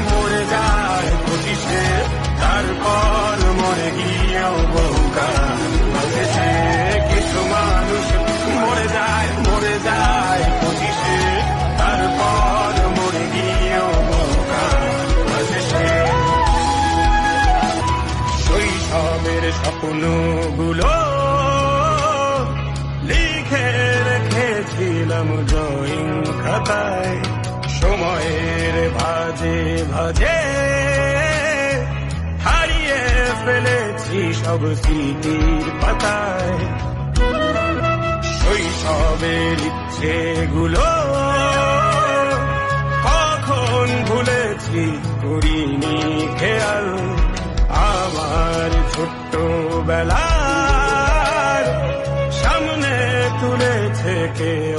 মরে যায় 25-এ, তারপর মরে গিয়েও বহুকাল বাঁচেছে। কিছু মানুষ মরে যায় 25-এ, তারপর মরে গিয়েও বহুকাল বাঁচেছে। শৈশবের স্বপ্নগুলো লিখে রেখেছিলাম ড্রয়িং খাতায়, সময়ের ভাজে ভাজে হারিয়ে ফেলেছি সব স্মৃতির পাতায়। শৈশবের ইচ্ছেগুলো কখন ভুলেছি করিনি খেয়াল, আমার ছোট্ট বেলার সামনে তুলেছে কেউ